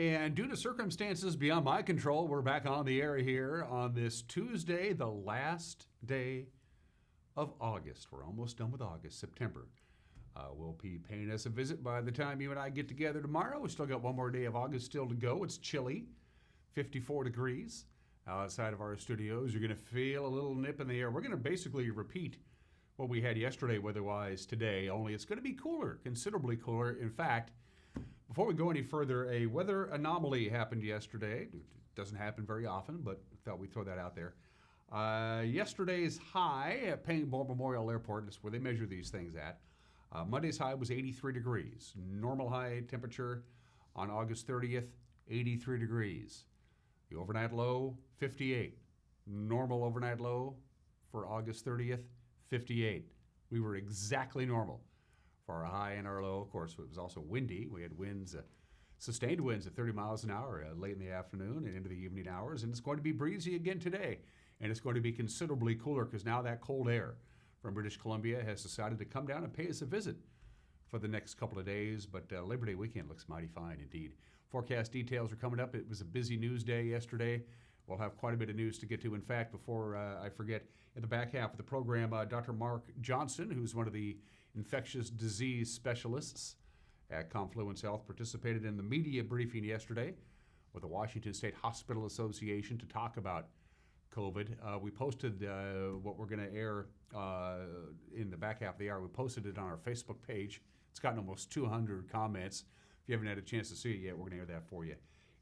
And due to circumstances beyond my control, we're back on the air here on this Tuesday, the last day of August. We're almost done with August. September will be paying us a visit by the time you and I get together tomorrow. We still got one more day of August still to go. It's chilly, 54 degrees outside of our studios. You're going to feel a little nip in the air. We're going to basically repeat what we had yesterday weather-wise today, only it's going to be cooler, considerably cooler. In fact, before we go any further, a weather anomaly happened yesterday. It doesn't happen very often, but I thought we'd throw that out there. Yesterday's high at Paintball Memorial Airport, that's where they measure these things at. Monday's high was 83 degrees. Normal high temperature on August 30th, 83 degrees. The overnight low, 58. Normal overnight low for August 30th, 58. We were exactly normal for our high and our low. Of course, it was also windy. We had winds, sustained winds at 30 miles an hour late in the afternoon and into the evening hours. And it's going to be breezy again today. And it's going to be considerably cooler because now that cold air from British Columbia has decided to come down and pay us a visit for the next couple of days. But Labor Day weekend looks mighty fine indeed. Forecast details are coming up. It was a busy news day yesterday. We'll have quite a bit of news to get to. In fact, before I forget, in the back half of the program, Dr. Mark Johnson, who's one of the infectious disease specialists at Confluence Health, participated in the media briefing yesterday with the Washington State Hospital Association to talk about COVID. We posted what we're going to air in the back half of the hour. We posted it on our Facebook page. It's gotten almost 200 comments. If you haven't had a chance to see it yet, we're going to air that for you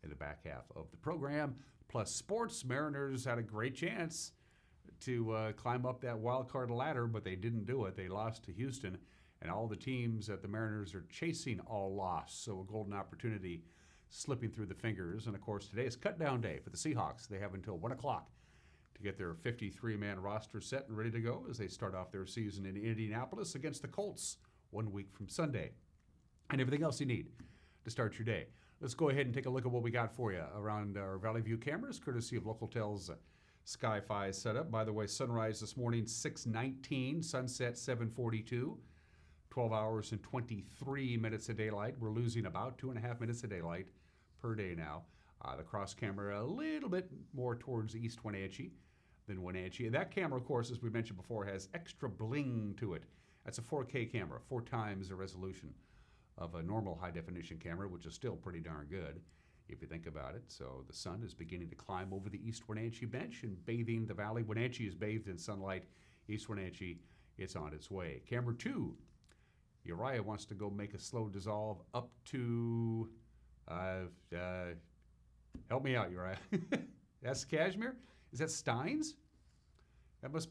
in the back half of the program. Plus sports, Mariners had a great chance to climb up that wild card ladder, but they didn't do it. They lost to Houston, and all the teams that the Mariners are chasing all lost. So a golden opportunity slipping through the fingers. And of course, today is cut down day for the Seahawks. They have until 1 o'clock to get their 53-man roster set and ready to go as they start off their season in Indianapolis against the Colts 1 week from Sunday. And everything else you need to start your day. Let's go ahead and take a look at what we got for you around our Valley View cameras, courtesy of Localtel's Sky-Fi setup. By the way, sunrise this morning, 6:19, sunset 7:42, 12 hours and 23 minutes of daylight. We're losing about 2.5 minutes of daylight per day now. The cross camera a little bit more towards East Wenatchee than Wenatchee. And that camera, of course, as we mentioned before, has extra bling to it. That's a 4K camera, 4 times the resolution of a normal high-definition camera, which is still pretty darn good if you think about it. So the sun is beginning to climb over the East Wenatchee bench and bathing the valley. Wenatchee is bathed in sunlight. East Wenatchee, it's on its way. Camera 2, Uriah wants to go make a slow dissolve up to, help me out, Uriah. That's Cashmere? Is that Steins? That must,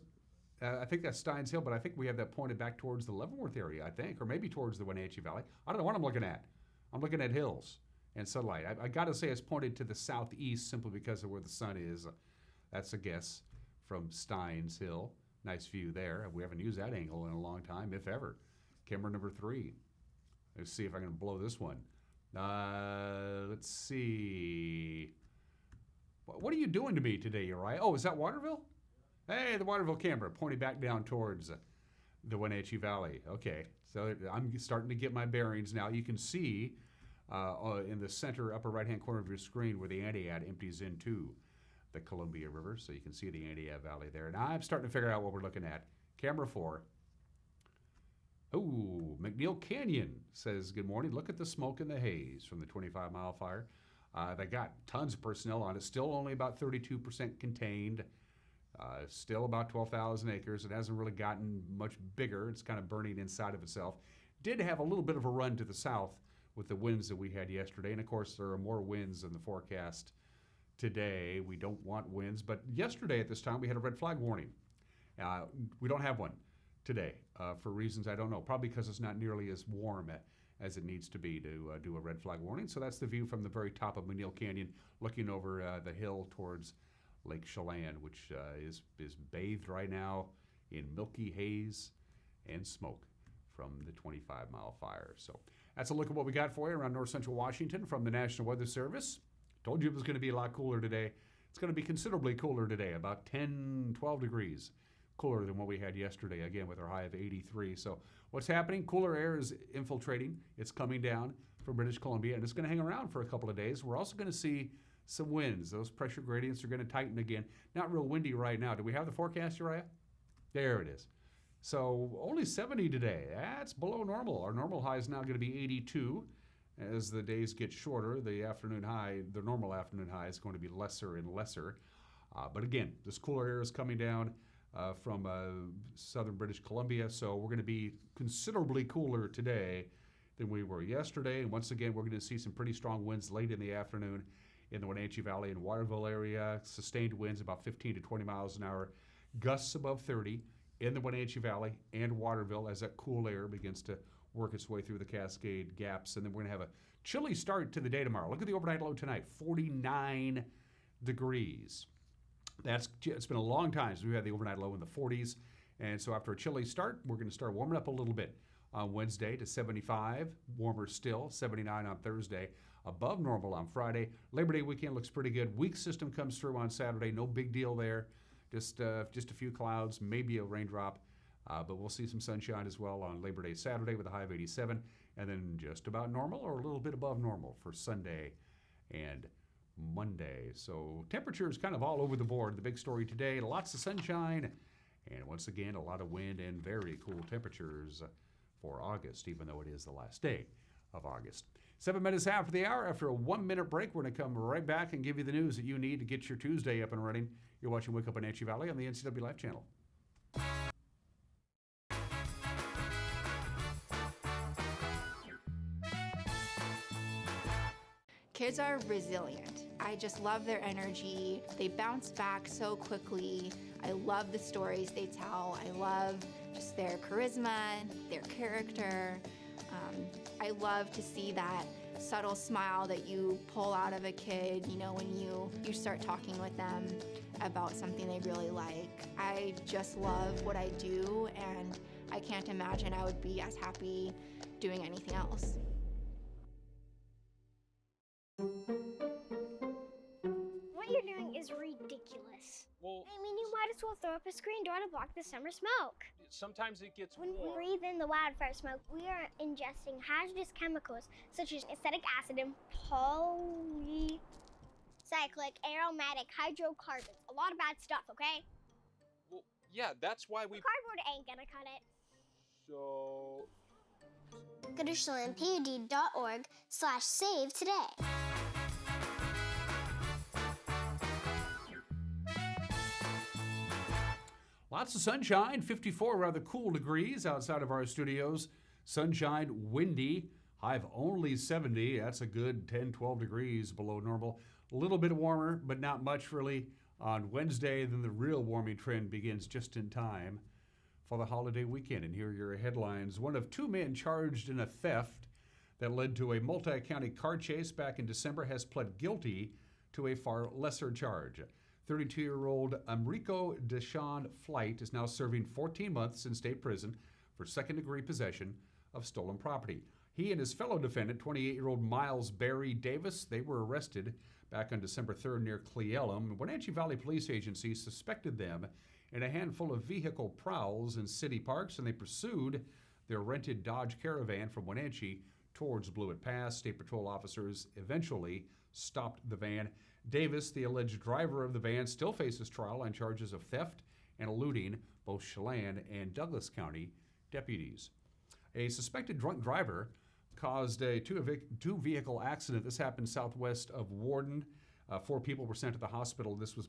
I think that's Steins Hill, but I think we have that pointed back towards the Leavenworth area, I think, or maybe towards the Wenatchee Valley. I don't know what I'm looking at. I'm looking at hills and sunlight. I got to say it's pointed to the southeast simply because of where the sun is. That's a guess from Steins Hill. Nice view there. We haven't used that angle in a long time, if ever. Camera number 3. Let's see if I can blow this one. Let's see. What are you doing to me today, Uriah? Oh, is that Waterville? Hey, the Waterville camera pointing back down towards the Wenatchee Valley. Okay, so I'm starting to get my bearings now. You can see in the center upper right-hand corner of your screen where the Anaad empties into the Columbia River. So you can see the Anaad Valley there. Now I'm starting to figure out what we're looking at. Camera 4. Oh, McNeil Canyon says, good morning. Look at the smoke and the haze from the 25-mile fire. They got tons of personnel on it. Still only about 32% contained. Still about 12,000 acres. It hasn't really gotten much bigger. It's kind of burning inside of itself. Did have a little bit of a run to the south with the winds that we had yesterday. And, of course, there are more winds in the forecast today. We don't want winds. But yesterday at this time, we had a red flag warning. We don't have one today for reasons I don't know. Probably because it's not nearly as warm as it needs to be to do a red flag warning. So that's the view from the very top of McNeil Canyon, looking over the hill towards Lake Schlein, which is bathed right now in milky haze and smoke from the 25-mile fire. So that's a look at what we got for you around north central Washington from the National Weather Service. Told you it was going to be a lot cooler today. It's going to be considerably cooler today, about 10, 12 degrees cooler than what we had yesterday, again, with our high of 83. So what's happening? Cooler air is infiltrating. It's coming down from British Columbia, and it's going to hang around for a couple of days. We're also going to see some winds. Those pressure gradients are going to tighten again. Not real windy right now. Do we have the forecast, Uriah? There it is. So only 70 today. That's below normal. Our normal high is now going to be 82. As the days get shorter, the afternoon high, the normal afternoon high is going to be lesser and lesser. But again, this cooler air is coming down from southern British Columbia, so we're going to be considerably cooler today than we were yesterday. And once again, we're going to see some pretty strong winds late in the afternoon in the Wenatchee Valley and Waterville area. Sustained winds about 15 to 20 miles an hour. Gusts above 30 in the Wenatchee Valley and Waterville as that cool air begins to work its way through the Cascade gaps. And then we're going to have a chilly start to the day tomorrow. Look at the overnight low tonight, 49 degrees. It's been a long time since we had the overnight low in the 40s. And so after a chilly start, we're going to start warming up a little bit on Wednesday to 75, warmer still, 79 on Thursday, above normal on Friday. Labor Day weekend looks pretty good. Weak system comes through on Saturday, no big deal there. Just a few clouds, maybe a raindrop, but we'll see some sunshine as well on Labor Day Saturday with a high of 87, and then just about normal or a little bit above normal for Sunday and Monday. So temperatures kind of all over the board. The big story today, lots of sunshine, and once again, a lot of wind and very cool temperatures for August, even though it is the last day of August. 7 minutes after the hour, after a 1-minute break, we're going to come right back and give you the news that you need to get your Tuesday up and running. You're watching Wake Up Wenatchee Valley on the NCW Life channel. Kids are resilient. I just love their energy. They bounce back so quickly. I love the stories they tell. I love just their charisma, their character. I love to see that subtle smile that you pull out of a kid, when you start talking with them about something they really like. I just love what I do, and I can't imagine I would be as happy doing anything else. What you're doing is ridiculous. Well, I mean, you might as well throw up a screen door to block the summer smoke. sometimes it gets When we warm. breathe in the wildfire smoke, we are ingesting hazardous chemicals such as acetic acid and polycyclic aromatic hydrocarbons. A lot of bad stuff, okay? Well, yeah, that's why we... Cardboard ain't gonna cut it. So... Go to schleimpud.org/save today. Lots of sunshine, 54 rather cool degrees outside of our studios. Sunshine, windy, high of only 70. That's a good 10, 12 degrees below normal. A little bit warmer, but not much really on Wednesday. Then the real warming trend begins just in time for the holiday weekend. And here are your headlines. One of 2 men charged in a theft that led to a multi-county car chase back in December has pled guilty to a far lesser charge. 32-year-old Amrico Deshawn Flight is now serving 14 months in state prison for second-degree possession of stolen property. He and his fellow defendant, 28-year-old Miles Barry Davis, they were arrested back on December 3rd near Cleellum. Wenatchee Valley Police Agency suspected them in a handful of vehicle prowls in city parks, and they pursued their rented Dodge Caravan from Wenatchee towards Blewett Pass. State Patrol officers eventually stopped the van. Davis, the alleged driver of the van, still faces trial on charges of theft and eluding both Schlein and Douglas County deputies. A suspected drunk driver caused a two-vehicle accident. This happened southwest of Warden. 4 people were sent to the hospital. This was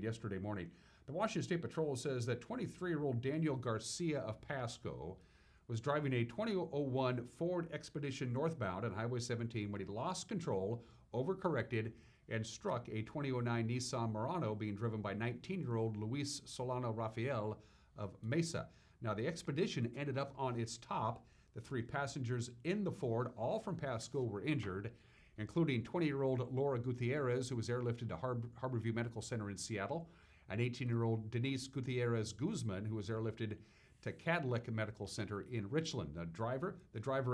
yesterday morning. The Washington State Patrol says that 23-year-old Daniel Garcia of Pasco was driving a 2001 Ford Expedition northbound on Highway 17 when he lost control, overcorrected, and struck a 2009 Nissan Murano being driven by 19-year-old Luis Solano Rafael of Mesa. Now, the Expedition ended up on its top. The 3 passengers in the Ford, all from Pasco, were injured, including 20-year-old Laura Gutierrez, who was airlifted to Harborview Medical Center in Seattle, and 18-year-old Denise Gutierrez Guzman, who was airlifted to Cadillac Medical Center in Richland. The driver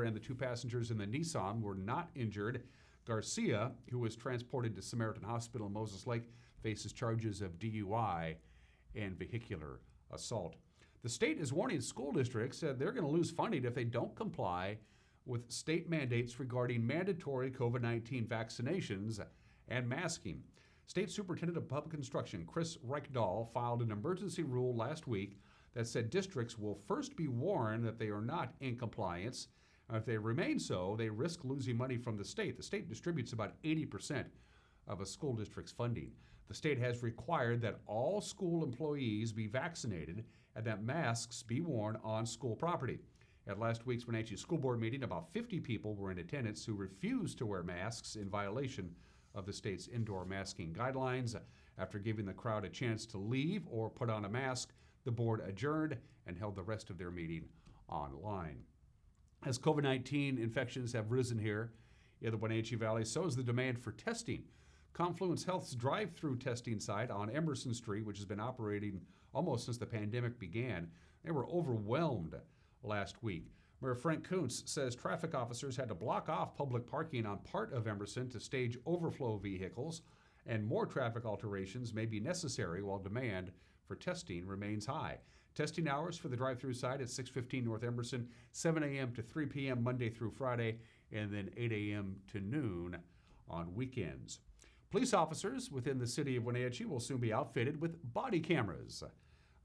and the 2 passengers in the Nissan were not injured. Garcia, who was transported to Samaritan Hospital in Moses Lake, faces charges of DUI and vehicular assault. The state is warning school districts that they're going to lose funding if they don't comply with state mandates regarding mandatory COVID-19 vaccinations and masking. State Superintendent of Public Instruction Chris Reichdahl filed an emergency rule last week that said districts will first be warned that they are not in compliance. If they remain so, they risk losing money from the state. The state distributes about 80% of a school district's funding. The state has required that all school employees be vaccinated and that masks be worn on school property. At last week's Wenatchee School Board meeting, about 50 people were in attendance who refused to wear masks in violation of the state's indoor masking guidelines. After giving the crowd a chance to leave or put on a mask, the board adjourned and held the rest of their meeting online. As COVID-19 infections have risen here in the Wenatchee Valley, so has the demand for testing. Confluence Health's drive-through testing site on Emerson Street, which has been operating almost since the pandemic began, they were overwhelmed last week. Mayor Frank Kuntz says traffic officers had to block off public parking on part of Emerson to stage overflow vehicles, and more traffic alterations may be necessary while demand for testing remains high. Testing hours for the drive-through site at 615 North Emerson, 7 a.m. to 3 p.m. Monday through Friday, and then 8 a.m. to noon on weekends. Police officers within the city of Wenatchee will soon be outfitted with body cameras.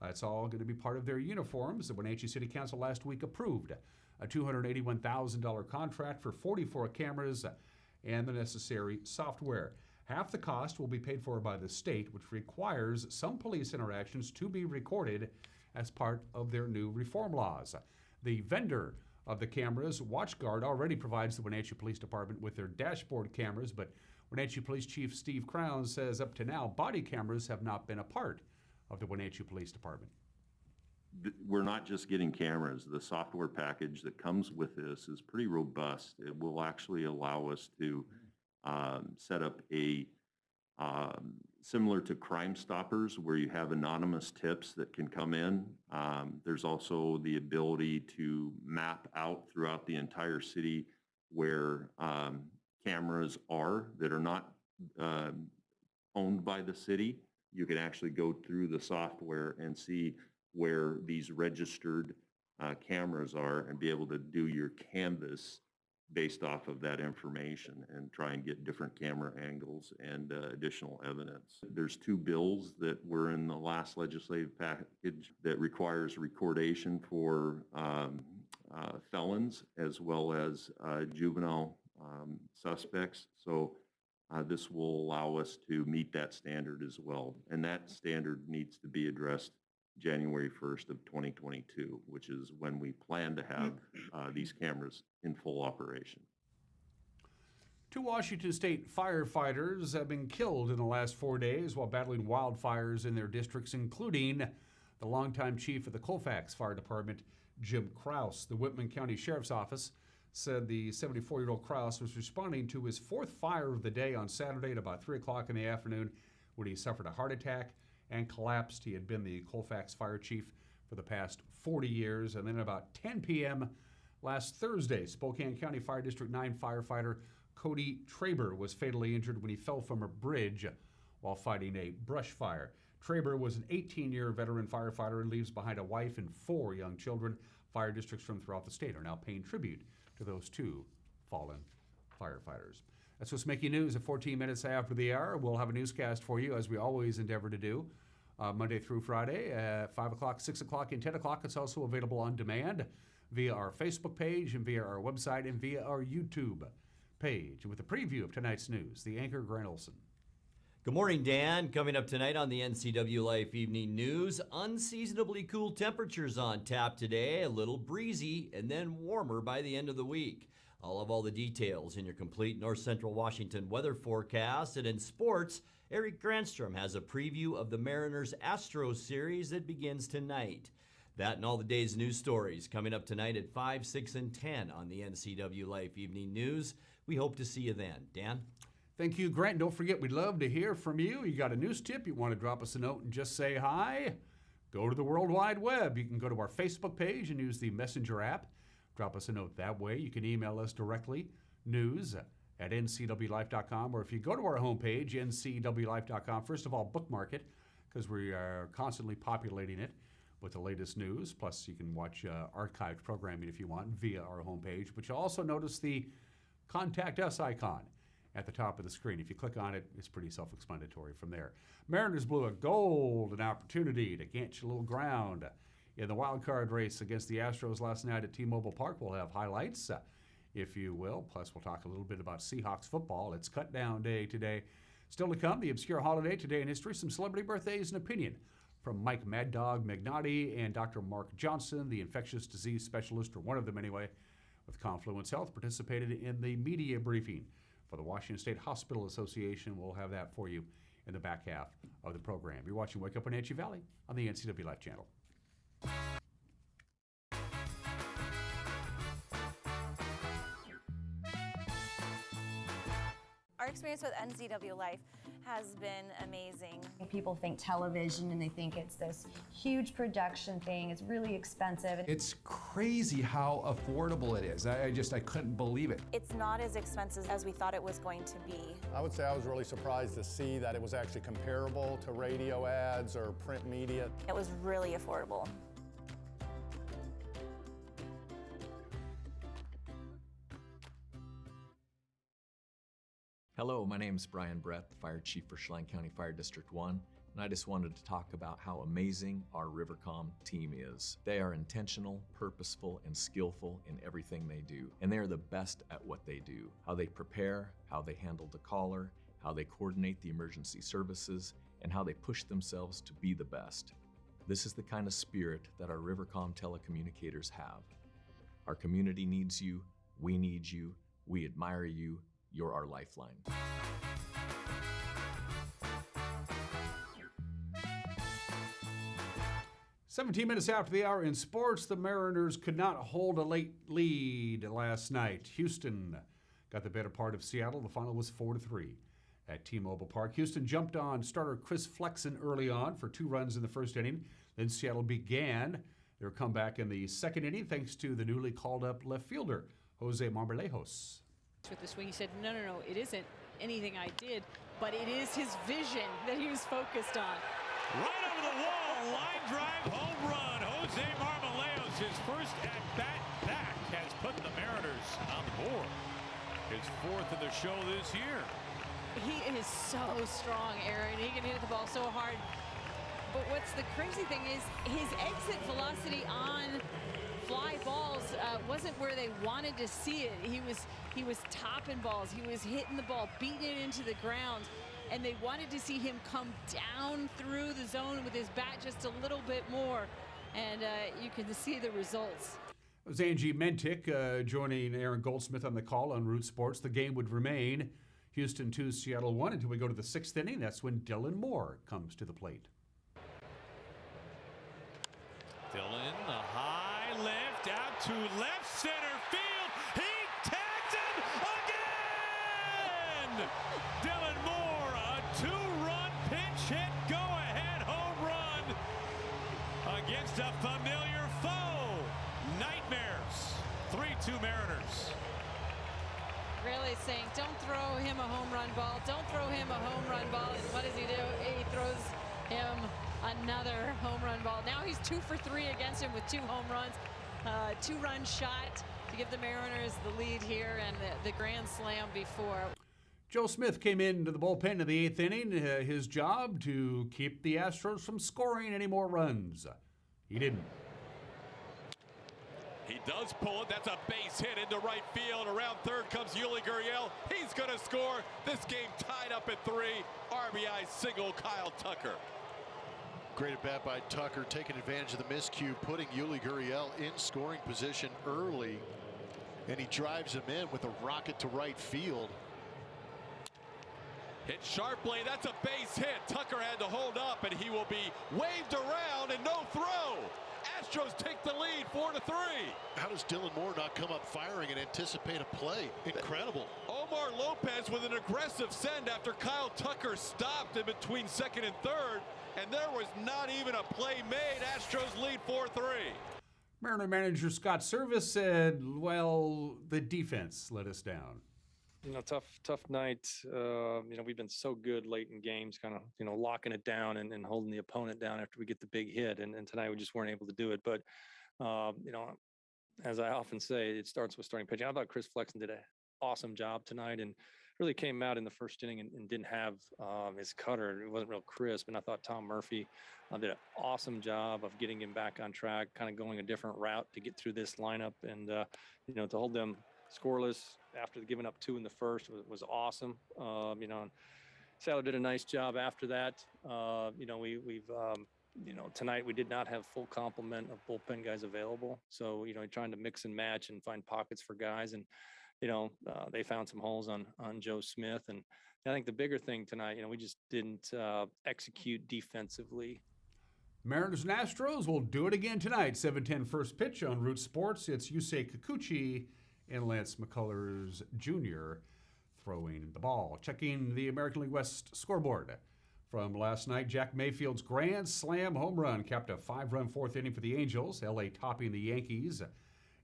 It's all going to be part of their uniforms. The Wenatchee City Council last week approved a $281,000 contract for 44 cameras and the necessary software. Half the cost will be paid for by the state, which requires some police interactions to be recorded as part of their new reform laws. The vendor of the cameras, WatchGuard, already provides the Wenatchee Police Department with their dashboard cameras, but Wenatchee Police Chief Steve Crown says up to now, body cameras have not been a part of the Wenatchee Police Department. We're not just getting cameras. The software package that comes with this is pretty robust. It will actually allow us to set up a similar to Crime Stoppers, where you have anonymous tips that can come in. There's also the ability to map out throughout the entire city where cameras are that are not owned by the city. You can actually go through the software and see where these registered cameras are and be able to do your canvas based off of that information and try and get different camera angles and additional evidence. There's 2 bills that were in the last legislative package that requires recordation for felons as well as juvenile suspects. So this will allow us to meet that standard as well. And that standard needs to be addressed January 1st of 2022, which is when we plan to have these cameras in full operation. 2 Washington State firefighters have been killed in the last 4 days while battling wildfires in their districts, including the longtime chief of the Colfax Fire Department, Jim Krause. The Whitman County Sheriff's Office said the 74-year-old Krause was responding to his 4th fire of the day on Saturday at about 3 o'clock in the afternoon when he suffered a heart attack and collapsed. He had been the Colfax fire chief for the past 40 years. And then at about 10 p.m. last Thursday, Spokane County Fire District 9 firefighter Cody Traber was fatally injured when he fell from a bridge while fighting a brush fire. Traber was an 18-year veteran firefighter and leaves behind a wife and 4 young children. Fire districts from throughout the state are now paying tribute to those 2 fallen firefighters. That's what's making news at 14 minutes after the hour. We'll have a newscast for you, as we always endeavor to do, Monday through Friday at 5 o'clock, 6 o'clock, and 10 o'clock. It's also available on demand via our Facebook page and via our website and via our YouTube page. With a preview of tonight's news, the anchor, Grant Olson. Good morning, Dan. Coming up tonight on the NCW Life Evening News, unseasonably cool temperatures on tap today, a little breezy, and then warmer by the end of the week. I'll have all the details in your complete North Central Washington weather forecast. And in sports, Eric Granstrom has a preview of the Mariners Astros series that begins tonight. That and all the day's news stories coming up tonight at 5, 6, and 10 on the NCW Life Evening News. We hope to see you then. Dan? Thank you, Grant. Don't forget, we'd love to hear from you. You got a news tip, you want to drop us a note and just say hi? Go to the World Wide Web. You can go to our Facebook page and use the Messenger app. Drop us a note that way. You can email us directly, news@ncwlife.com, or if you go to our homepage, ncwlife.com, first of all, bookmark it, because we are constantly populating it with the latest news. Plus, you can watch archived programming if you want via our homepage. But you'll also notice the Contact Us icon at the top of the screen. If you click on it, it's pretty self-explanatory from there. Mariners blew a golden opportunity to gain a little ground in the wild card race against the Astros last night at T-Mobile Park. We'll have highlights, if you will. Plus, we'll talk a little bit about Seahawks football. It's cut down day today. Still to come, the obscure holiday today in history, some celebrity birthdays and opinion from Mike Mad Dog Magnotti and Dr. Mark Johnson, the infectious disease specialist, or one of them anyway, with Confluence Health, participated in the media briefing for the Washington State Hospital Association. We'll have that for you in the back half of the program. You're watching Wake Up Wenatchee Valley on the NCW Life Channel. Our experience with NCW Life has been amazing. People think television and they think it's this huge production thing. It's really expensive. It's crazy how affordable it is. I couldn't believe it. It's not as expensive as we thought it was going to be. I would say I was really surprised to see that it was actually comparable to radio ads or print media. It was really affordable. Hello, my name is Brian Brett, the Fire Chief for Schlein County Fire District 1, and I just wanted to talk about how amazing our Rivercom team is. They are intentional, purposeful, and skillful in everything they do, and they are the best at what they do. How they prepare, how they handle the caller, how they coordinate the emergency services, and how they push themselves to be the best. This is the kind of spirit that our Rivercom telecommunicators have. Our community needs you, we need you, we admire you, you're our lifeline. 17 minutes after the hour in sports, the Mariners could not hold a late lead last night. Houston got the better part of Seattle. The final was 4-3 at T-Mobile Park. Houston jumped on starter Chris Flexen early on for 2 runs in the first inning. Then Seattle began their comeback in the second inning thanks to the newly called up left fielder, Jose Marmolejos. With the swing, he said, no, it isn't anything I did, but it is his vision that he was focused on. Right over the wall, line drive, home run. Jose Marmolejos, his first at-bat back, has put the Mariners on the board. His 4th of the show this year. He is so strong, Aaron. He can hit the ball so hard. But what's the crazy thing is his exit velocity on fly balls wasn't where they wanted to see it. He was topping balls. He was hitting the ball, beating it into the ground. And they wanted to see him come down through the zone with his bat just a little bit more. And you can see the results. It was Angie Mentick joining Aaron Goldsmith on the call on Root Sports. The game would remain Houston 2, Seattle 1 until we go to the 6th inning. That's when Dylan Moore comes to the plate. Dylan, a high lift out to left center field. He tags it again! Dylan Moore, a 2-run pinch hit, go-ahead home run against a familiar foe. Nightmares, 3-2 Mariners. Really saying, don't throw him a home run ball. Don't throw him a home run ball. And what does he do? He throws him another home run ball. Now he's 2 for 3 against him with 2 home runs. 2-run shot to give the Mariners the lead here and the grand slam before. Joe Smith came into the bullpen in the 8th inning. His job to keep the Astros from scoring any more runs. He didn't. He does pull it. That's a base hit into right field. Around third comes Yuli Gurriel. He's going to score. This game tied up at 3. RBI single, Kyle Tucker. Great at bat by Tucker, taking advantage of the miscue, putting Yuli Gurriel in scoring position early, and he drives him in with a rocket to right field. Hit sharply. That's a base hit. Tucker had to hold up, and he will be waved around and no throw. Astros take the lead 4-3. How does Dylan Moore not come up firing and anticipate a play? Incredible. Omar Lopez with an aggressive send after Kyle Tucker stopped in between 2nd and 3rd, and there was not even a play made. Astros lead 4-3. Mariner manager Scott Service said, well, the defense let us down. Tough night. We've been so good late in games, kind of, locking it down and holding the opponent down after we get the big hit. And tonight we just weren't able to do it. But, as I often say, it starts with starting pitching. I thought Chris Flexen did an awesome job tonight and really came out in the first inning and didn't have his cutter. It wasn't real crisp. And I thought Tom Murphy did an awesome job of getting him back on track, kind of going a different route to get through this lineup. And, to hold them scoreless after giving up 2 in the first was awesome. And Saylor did a nice job after that. Tonight we did not have full complement of bullpen guys available. So, trying to mix and match and find pockets for guys. And, they found some holes on Joe Smith. And I think the bigger thing tonight, we just didn't execute defensively. Mariners and Astros will do it again tonight. 7:10 first pitch on Root Sports. It's Yusei Kikuchi and Lance McCullers Jr. throwing the ball. Checking the American League West scoreboard from last night, Jack Mayfield's grand slam home run capped a 5-run fourth inning for the Angels. LA topping the Yankees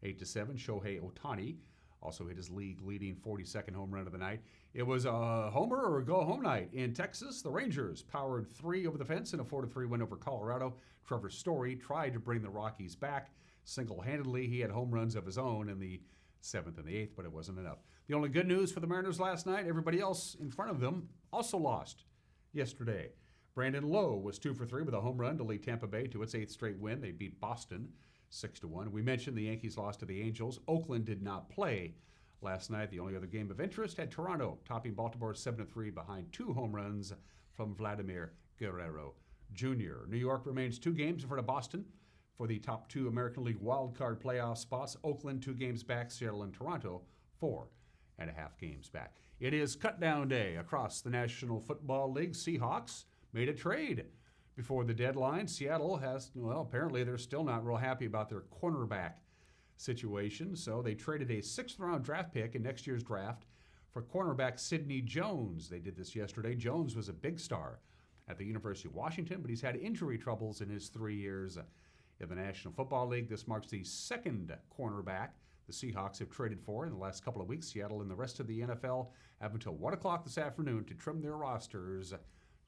8-7. Shohei Ohtani also hit his league-leading 42nd home run of the night. It was a homer or a go-home night. In Texas, the Rangers powered 3 over the fence in a 4-3 win over Colorado. Trevor Story tried to bring the Rockies back single-handedly. He had home runs of his own in the 7th and the 8th, but it wasn't enough. The only good news for the Mariners last night, everybody else in front of them also lost yesterday. Brandon Lowe was 2 for 3 with a home run to lead Tampa Bay to its 8th straight win. They beat Boston 6-1. We mentioned the Yankees lost to the Angels. Oakland did not play last night. The only other game of interest had Toronto topping Baltimore 7-3 behind 2 home runs from Vladimir Guerrero Jr. New York remains 2 games in front of Boston for the top 2 American League wildcard playoff spots. Oakland 2 games back. Seattle and Toronto 4.5 games back. It is cut-down day across the National Football League. Seahawks made a trade before the deadline. Seattle has, apparently they're still not real happy about their cornerback situation, so they traded a 6th-round draft pick in next year's draft for cornerback Sidney Jones. They did this yesterday. Jones was a big star at the University of Washington, but he's had injury troubles in his 3 years in the National Football League. This marks the 2nd cornerback the Seahawks have traded for in the last couple of weeks. Seattle and the rest of the NFL have until 1 o'clock this afternoon to trim their rosters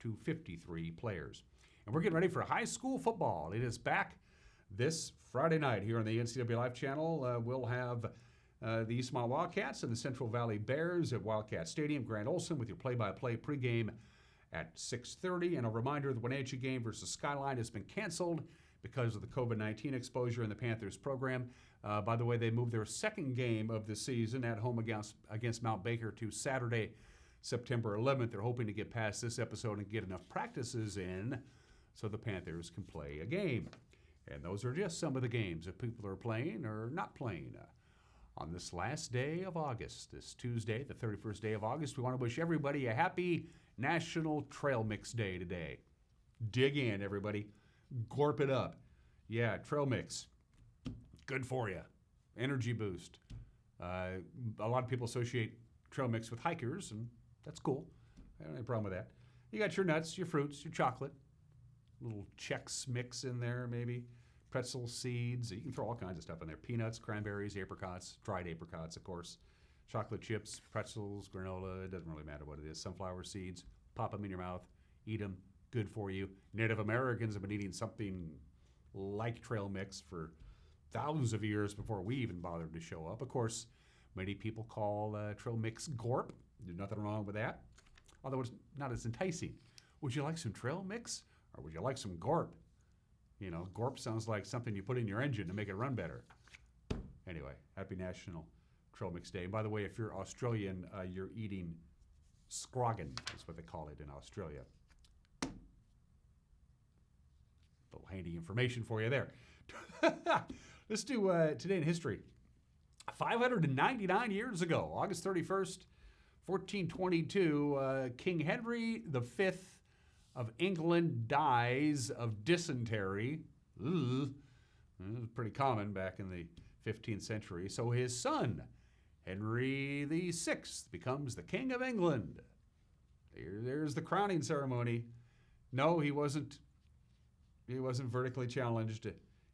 to 53 players. And we're getting ready for high school football. It is back this Friday night here on the NCAA Live channel. We'll have the Eastmont Wildcats and the Central Valley Bears at Wildcat Stadium. Grant Olson with your play-by-play pregame at 6:30. And a reminder, the Wenatchee game versus Skyline has been canceled because of the COVID-19 exposure in the Panthers program. By the way, they moved their 2nd game of the season at home against Mount Baker to Saturday, September 11th. They're hoping to get past this episode and get enough practices in so the Panthers can play a game. And those are just some of the games that people are playing or not playing. On this last day of August, this Tuesday, the 31st day of August, we want to wish everybody a happy National Trail Mix Day today. Dig in, everybody. Gorp it up. Yeah, trail mix. Good for you. Energy boost. A lot of people associate trail mix with hikers, and that's cool. I don't have a problem with that. You got your nuts, your fruits, your chocolate. Little Chex mix in there, maybe. Pretzel seeds. You can throw all kinds of stuff in there. Peanuts, cranberries, apricots, dried apricots, of course. Chocolate chips, pretzels, granola. It doesn't really matter what it is. Sunflower seeds. Pop them in your mouth. Eat them. Good for you. Native Americans have been eating something like trail mix for thousands of years before we even bothered to show up. Of course, many people call trail mix gorp. There's nothing wrong with that, although it's not as enticing. Would you like some trail mix or would you like some gorp? Gorp sounds like something you put in your engine to make it run better. Anyway, happy National Trail Mix Day. By the way, if you're Australian, you're eating scroggin. That's what they call it in Australia. Little handy information for you there. Let's do Today in History. 599 years ago, August 31st, 1422, King Henry V of England dies of dysentery. It was pretty common back in the 15th century. So his son, Henry VI, becomes the King of England. There's the crowning ceremony. No, he wasn't vertically challenged.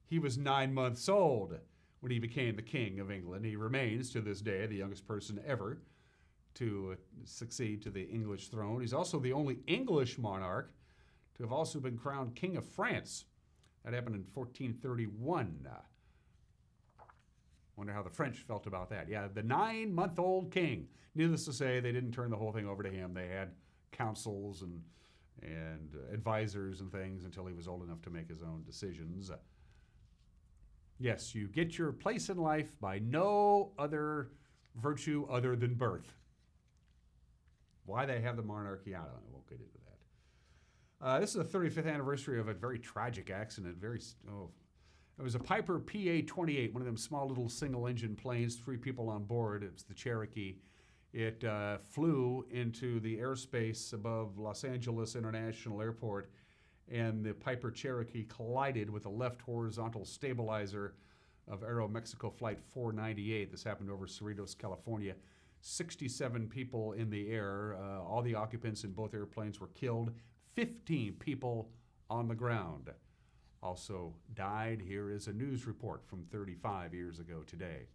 He was 9 months old when he became the King of England. He remains, to this day, the youngest person ever to succeed to the English throne. He's also the only English monarch to have also been crowned King of France. That happened in 1431. Wonder how the French felt about that. Yeah, the 9-month-old king. Needless to say, they didn't turn the whole thing over to him. They had councils and advisors and things until he was old enough to make his own decisions. Yes, you get your place in life by no other virtue other than birth. Why they have the monarchy, I don't know. I won't get into that. This is the 35th anniversary of a very tragic accident. It was a Piper PA-28, one of them small little single-engine planes, 3 people on board. It was the Cherokee. It flew into the airspace above Los Angeles International Airport, and the Piper Cherokee collided with the left horizontal stabilizer of Aeromexico Flight 498. This happened over Cerritos, California. 67 people in the air. All the occupants in both airplanes were killed. 15 people on the ground also died. Here is a news report from 35 years ago today.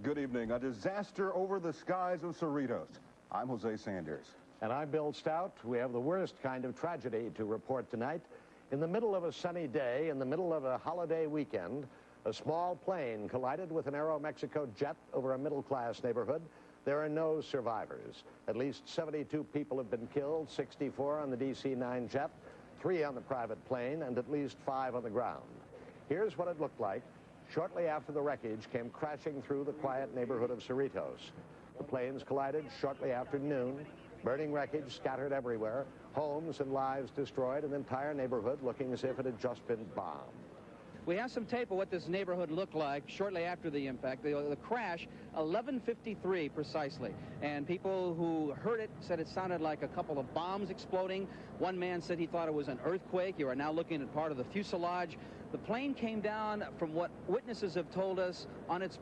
Good evening. A disaster over the skies of Cerritos. I'm Jose Sanders. And I'm Bill Stout. We have the worst kind of tragedy to report tonight. In the middle of a sunny day, in the middle of a holiday weekend, a small plane collided with an Aeromexico jet over a middle-class neighborhood. There are no survivors. At least 72 people have been killed, 64 on the DC-9 jet, 3 on the private plane, and at least 5 on the ground. Here's what it looked like shortly after the wreckage came crashing through the quiet neighborhood of Cerritos. The planes collided shortly after noon. Burning wreckage scattered everywhere, homes and lives destroyed, an entire neighborhood looking as if it had just been bombed. We have some tape of what this neighborhood looked like shortly after the impact. The crash, 11:53 precisely. And people who heard it said it sounded like a couple of bombs exploding. One man said he thought it was an earthquake. You are now looking at part of the fuselage. The plane came down, from what witnesses have told us, on its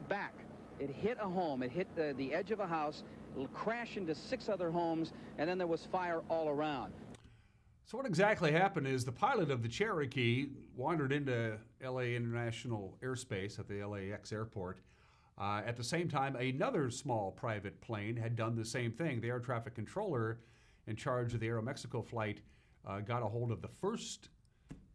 back. It hit a home. It hit the edge of a house, crashed into 6 other homes, and then there was fire all around. So what exactly happened is the pilot of the Cherokee wandered into LA International Airspace at the LAX airport. At the same time, another small private plane had done the same thing. The air traffic controller in charge of the Aeromexico flight got a hold of the first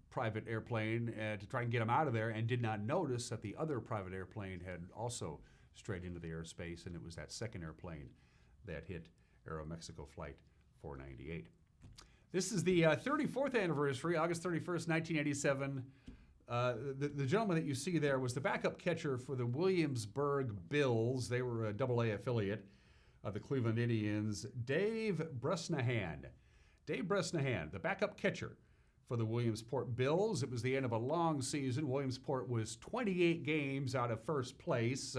private airplane to try and get him out of there, and did not notice that the other private airplane had also strayed into the airspace, and it was that second airplane that hit Aeromexico Flight 498. This is the 34th anniversary, August 31st, 1987. The gentleman that you see there was the backup catcher for the Williamsburg Bills. They were a AA affiliate of the Cleveland Indians. Dave Bresnahan. Dave Bresnahan, the backup catcher for the Williamsport Bills. It was the end of a long season. Williamsport was 28 games out of first place.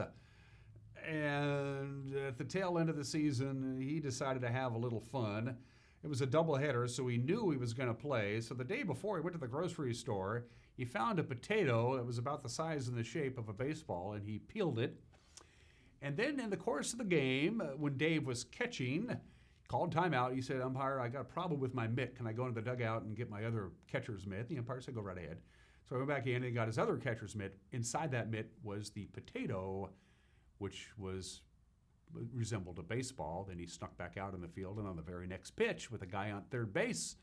And at the tail end of the season, he decided to have a little fun. It was a doubleheader, so he knew he was going to play. So the day before, he went to the grocery store. He found a potato that was about the size and the shape of a baseball, and he peeled it. And then in the course of the game, when Dave was catching, called timeout. He said, "Umpire, I got a problem with my mitt. Can I go into the dugout and get my other catcher's mitt?" The umpire said, "Go right ahead." So he went back in and he got his other catcher's mitt. Inside that mitt was the potato, which resembled a baseball. Then he snuck back out in the field, and on the very next pitch with a guy on third base,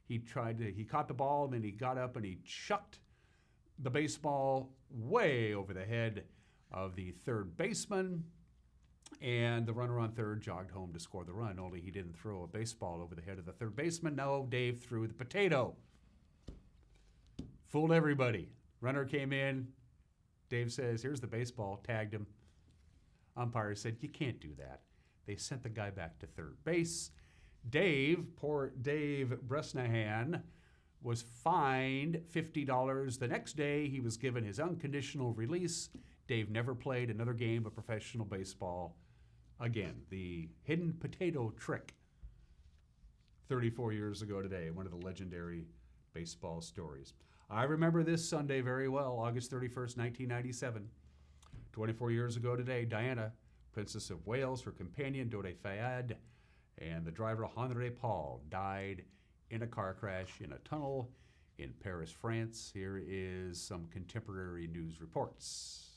he caught the ball, and then he got up and he chucked the baseball way over the head of the third baseman, and the runner on third jogged home to score the run, only he didn't throw a baseball over the head of the third baseman. No, Dave threw the potato. Fooled everybody. Runner came in. Dave says, "Here's the baseball," tagged him. Umpire said, "You can't do that." They sent the guy back to third base. Poor Dave Bresnahan, was fined $50. The next day, he was given his unconditional release. Dave never played another game of professional baseball again. The hidden potato trick. 34 years ago today, one of the legendary baseball stories. I remember this Sunday very well, August 31st, 1997. 24 years ago today, Diana, Princess of Wales, her companion, Dode Fayad, and the driver, Henri Paul, died in a car crash in a tunnel in Paris, France. Here is some contemporary news reports.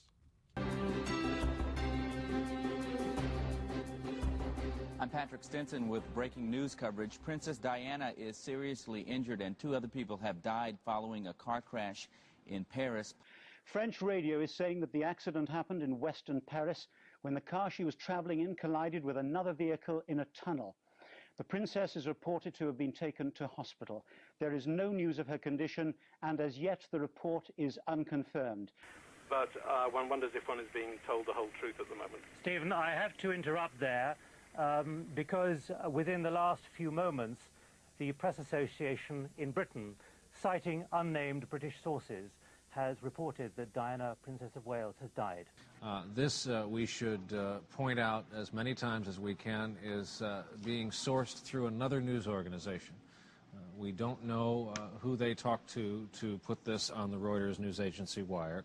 I'm Patrick Stinson with breaking news coverage. Princess Diana is seriously injured and 2 other people have died following a car crash in Paris. French radio is saying that the accident happened in western Paris when the car she was traveling in collided with another vehicle in a tunnel. The princess is reported to have been taken to hospital. There is no news of her condition, and as yet the report is unconfirmed. But one wonders if one is being told the whole truth at the moment. Stephen, I have to interrupt there because within the last few moments, the Press Association in Britain, citing unnamed British sources, has reported that Diana, Princess of Wales, has died. This, we should point out as many times as we can, is being sourced through another news organization. We don't know who they talked to put this on the Reuters news agency wire.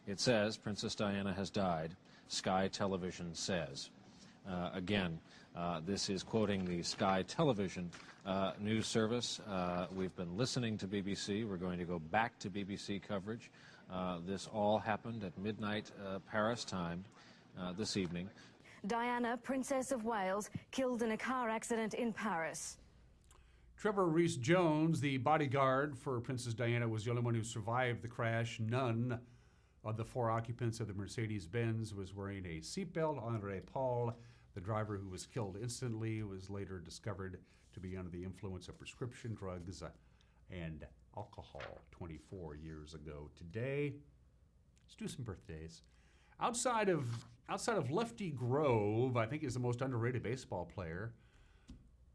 It says Princess Diana has died. Sky Television says. Again, this is quoting the Sky Television news service. We've been listening to BBC. We're going to go back to BBC coverage. This all happened at midnight Paris time this evening. Diana, Princess of Wales, killed in a car accident in Paris. Trevor Rees-Jones, the bodyguard for Princess Diana, was the only one who survived the crash. None of the 4 occupants of the Mercedes-Benz was wearing a seatbelt. Andre Paul, the driver who was killed instantly, was later discovered to be under the influence of prescription drugs and alcohol 24 years ago today. Let's do some birthdays. Outside of Lefty Grove, I think is the most underrated baseball player,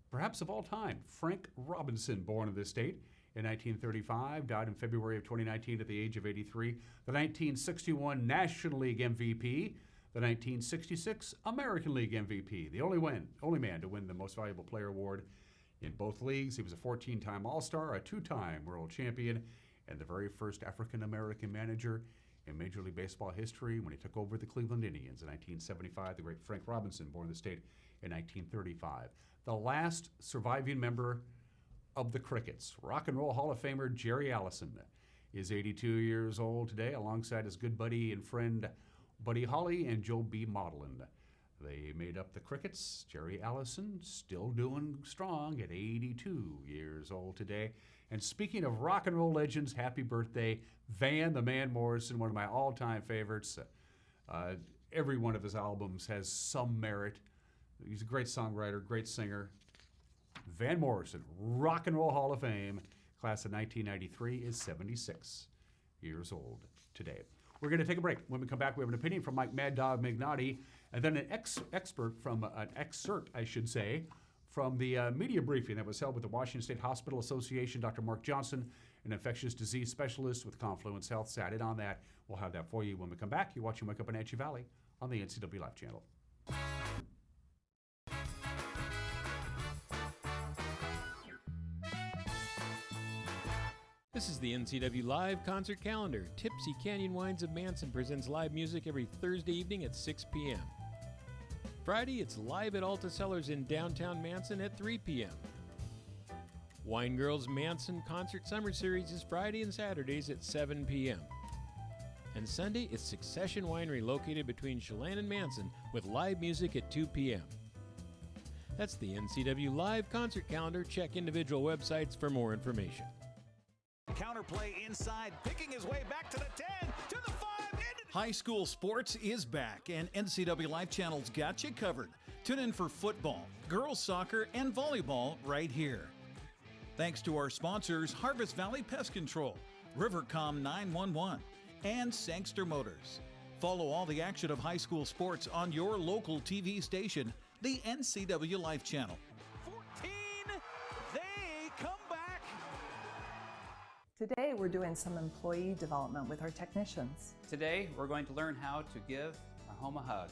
perhaps of all time. Frank Robinson, born in this state in 1935, died in February of 2019 at the age of 83. The 1961 National League MVP, the 1966 American League MVP, the only man to win the Most Valuable Player award in both leagues. He was a 14-time All-Star, a 2-time world champion, and the very first African-American manager in Major League Baseball history when he took over the Cleveland Indians in 1975. The great Frank Robinson, born in the state in 1935. The last surviving member of the Crickets, Rock and Roll Hall of Famer Jerry Allison, is 82 years old today, alongside his good buddy and friend Buddy Holly and Joe B. Maudlin. They made up the Crickets. Jerry Allison still doing strong at 82 years old today. And speaking of rock and roll legends, happy birthday, Van the Man Morrison, one of my all-time favorites. Every one of his albums has some merit. He's a great songwriter, great singer. Van Morrison, Rock and Roll Hall of Fame, class of 1993, is 76 years old today. We're going to take a break. When we come back, we have an opinion from Mike Mad Dog Mignotti, and then an excerpt from the media briefing that was held with the Washington State Hospital Association. Dr. Mark Johnson, an infectious disease specialist with Confluence Health, sat in on that. We'll have that for you when we come back. You're watching Wake Up Wenatchee Valley on the NCW Live channel. This is the NCW Live concert calendar. Tipsy Canyon Wines of Manson presents live music every Thursday evening at 6 p.m. Friday, it's live at Alta Cellars in downtown Manson at 3 p.m. Wine Girls Manson Concert Summer Series is Friday and Saturdays at 7 p.m. And Sunday, it's Succession Winery located between Schlein and Manson with live music at 2 p.m. That's the NCW Live concert calendar. Check individual websites for more information. Counterplay inside, picking his way back to the 10, to the 5, High school sports is back, and NCW Live Channel's got you covered. Tune in for football, girls soccer, and volleyball right here. Thanks to our sponsors, Harvest Valley Pest Control, Rivercom 911, and Sangster Motors. Follow all the action of high school sports on your local TV station, the NCW Live Channel. 14, they come back. Today, we're doing some employee development with our technicians. Today, we're going to learn how to give our home a hug.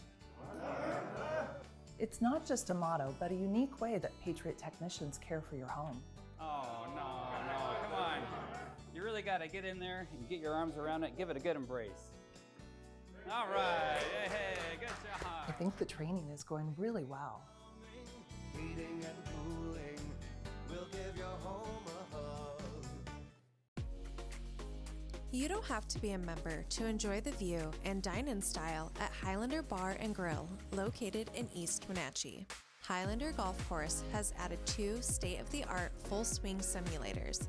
It's not just a motto, but a unique way that Patriot technicians care for your home. Oh, no, come on. You really got to get in there and get your arms around it, give it a good embrace. All right, hey, good job. I think the training is going really well. Heating and cooling will give your home a hug. You don't have to be a member to enjoy the view and dine in style at Highlander Bar and Grill, located in East Wenatchee. Highlander Golf Course has added 2 state-of-the-art full swing simulators.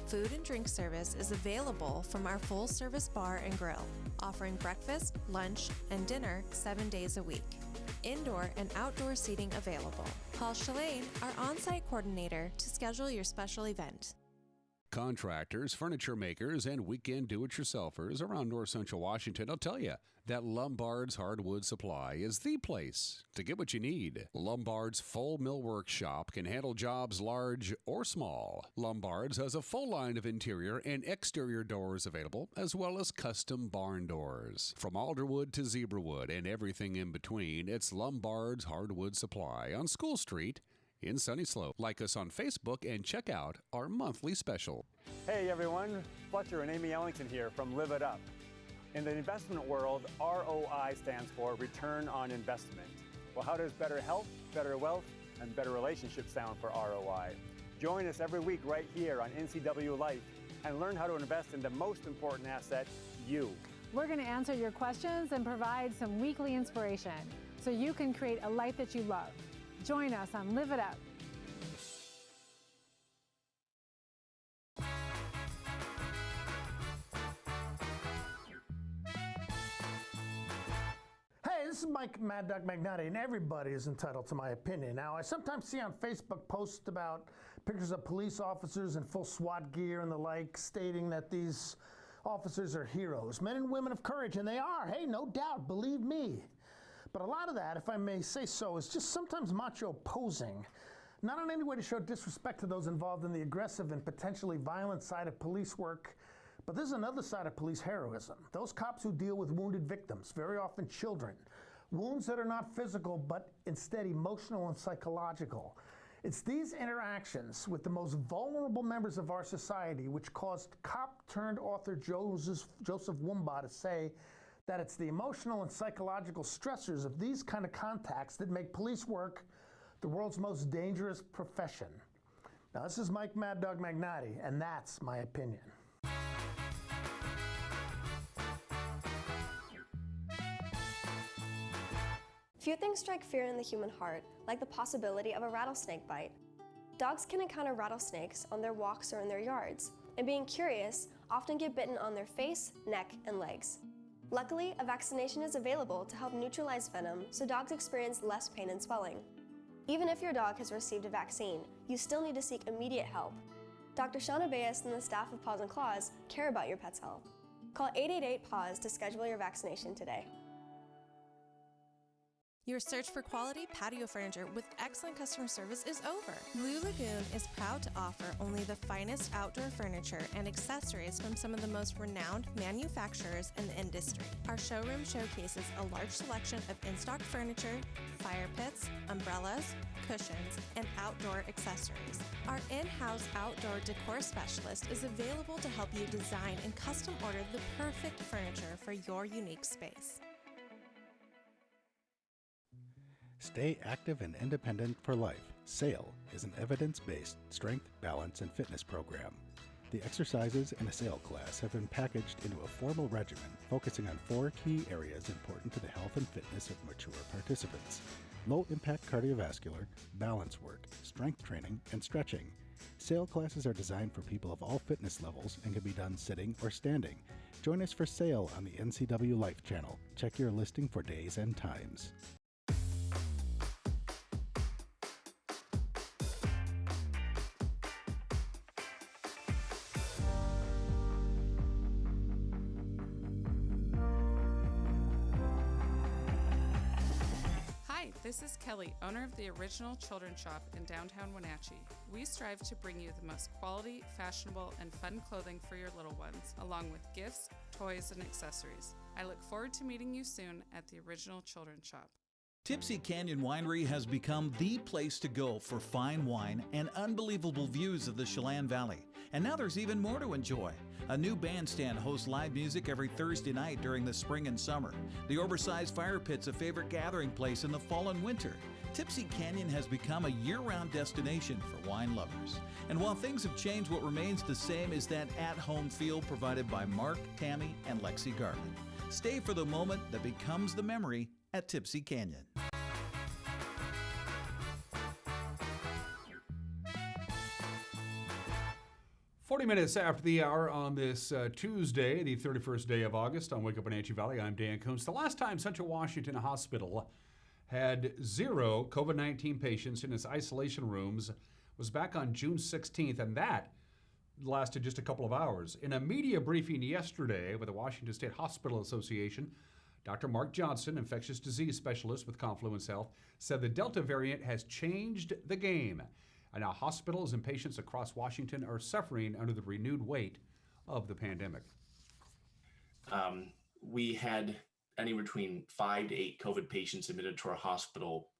Food and drink service is available from our full-service bar and grill, offering breakfast, lunch, and dinner 7 days a week. Indoor and outdoor seating available. Call Schlein, our on-site coordinator, to schedule your special event. Contractors, furniture makers, and weekend do-it-yourselfers around north central Washington will tell you that Lombard's Hardwood Supply is the place to get what you need. Lombard's full millwork shop can handle jobs large or small. Lombard's has a full line of interior and exterior doors available, as well as custom barn doors. From alderwood to zebrawood and everything in between, it's Lombard's Hardwood Supply on School Street in Sunny Slope. Like us on Facebook and check out our monthly special. Hey everyone, Fletcher and Amy Ellington here from Live It Up. In the investment world, ROI stands for Return on Investment. Well, how does better health, better wealth, and better relationships sound for ROI? Join us every week right here on NCW Life and learn how to invest in the most important asset, you. We're going to answer your questions and provide some weekly inspiration so you can create a life that you love. Join us on Live It Up. Hey, this is Mike Mad Dog Magnotti, and everybody is entitled to my opinion. Now, I sometimes see on Facebook posts about pictures of police officers in full SWAT gear and the like, stating that these officers are heroes, men and women of courage, and they are. Hey, no doubt, believe me. But a lot of that, if I may say so, is just sometimes macho posing. Not in any way to show disrespect to those involved in the aggressive and potentially violent side of police work, but there's another side of police heroism. Those cops who deal with wounded victims, very often children. Wounds that are not physical, but instead emotional and psychological. It's these interactions with the most vulnerable members of our society which caused cop-turned-author Joseph Wumbaugh to say that it's the emotional and psychological stressors of these kind of contacts that make police work the world's most dangerous profession. Now, this is Mike Mad Dog Magnotti, and that's my opinion. Few things strike fear in the human heart, like the possibility of a rattlesnake bite. Dogs can encounter rattlesnakes on their walks or in their yards, and being curious, often get bitten on their face, neck, and legs. Luckily, a vaccination is available to help neutralize venom so dogs experience less pain and swelling. Even if your dog has received a vaccine, you still need to seek immediate help. Dr. Shauna Bayes and the staff of Paws and Claws care about your pet's health. Call 888-PAWS to schedule your vaccination today. Your search for quality patio furniture with excellent customer service is over. Blue Lagoon is proud to offer only the finest outdoor furniture and accessories from some of the most renowned manufacturers in the industry. Our showroom showcases a large selection of in-stock furniture, fire pits, umbrellas, cushions, and outdoor accessories. Our in-house outdoor decor specialist is available to help you design and custom order the perfect furniture for your unique space. Stay active and independent for life. SAIL is an evidence-based strength, balance, and fitness program. The exercises in a SAIL class have been packaged into a formal regimen focusing on 4 key areas important to the health and fitness of mature participants: low-impact cardiovascular, balance work, strength training, and stretching. SAIL classes are designed for people of all fitness levels and can be done sitting or standing. Join us for SAIL on the NCW Life channel. Check your listing for days and times. This is Kelly, owner of the Original Children's Shop in downtown Wenatchee. We strive to bring you the most quality, fashionable, and fun clothing for your little ones, along with gifts, toys, and accessories. I look forward to meeting you soon at the Original Children's Shop. Tipsy Canyon Winery has become the place to go for fine wine and unbelievable views of the Schlein Valley. And now there's even more to enjoy. A new bandstand hosts live music every Thursday night during the spring and summer. The oversized fire pit's a favorite gathering place in the fall and winter. Tipsy Canyon has become a year-round destination for wine lovers. And while things have changed, what remains the same is that at-home feel provided by Mark, Tammy, and Lexi Garland. Stay for the moment that becomes the memory at Tipsy Canyon. 40 minutes after the hour on this Tuesday, the 31st day of August on Wake Up Wenatchee Valley, I'm Dan Kuntz. The last time Central Washington Hospital had 0 COVID-19 patients in its isolation rooms was back on June 16th, and that lasted just a couple of hours. In a media briefing yesterday with the Washington State Hospital Association, Dr. Mark Johnson, infectious disease specialist with Confluence Health, said the Delta variant has changed the game. And now hospitals and patients across Washington are suffering under the renewed weight of the pandemic. We had anywhere between 5 to 8 COVID patients admitted to our hospital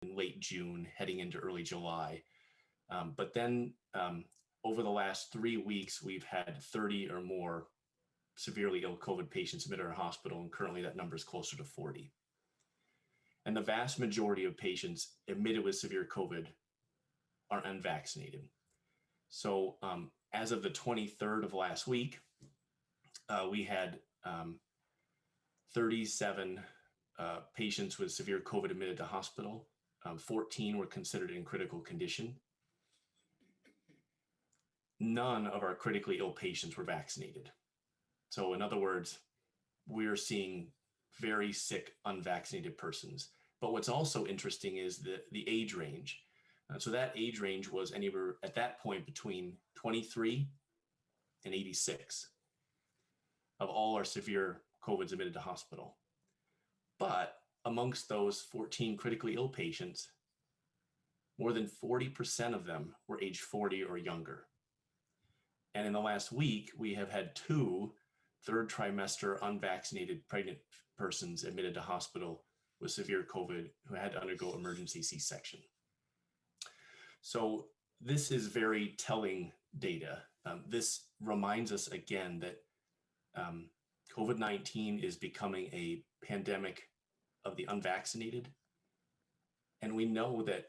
in late June, heading into early July. But then over the last 3 weeks, we've had 30 or more severely ill COVID patients admitted to our hospital, and currently that number is closer to 40. And the vast majority of patients admitted with severe COVID are unvaccinated. So as of the 23rd of last week, we had 37 patients with severe COVID admitted to hospital. 14 were considered in critical condition. None of our critically ill patients were vaccinated. So in other words, we're seeing very sick, unvaccinated persons. But what's also interesting is the age range. So that age range was anywhere at that point between 23 and 86 of all our severe COVIDs admitted to hospital. But amongst those 14 critically ill patients, more than 40% of them were age 40 or younger. And in the last week, we have had 2 third trimester unvaccinated pregnant persons admitted to hospital with severe COVID who had to undergo emergency C-section. So this is very telling data. This reminds us again that COVID-19 is becoming a pandemic of the unvaccinated. And we know that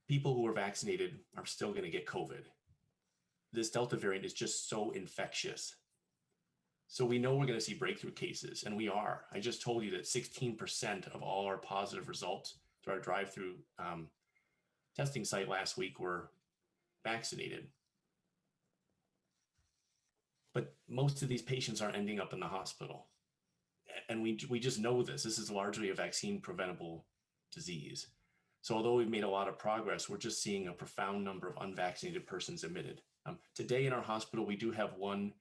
people who are vaccinated are still going to get COVID. This Delta variant is just so infectious. So we know we're going to see breakthrough cases, and we are. I just told you that 16% of all our positive results through our drive-through testing site last week were vaccinated. But most of these patients are ending up in the hospital. And we just know this. This is largely a vaccine preventable disease. So although we've made a lot of progress, we're just seeing a profound number of unvaccinated persons admitted. Today in our hospital, we do have one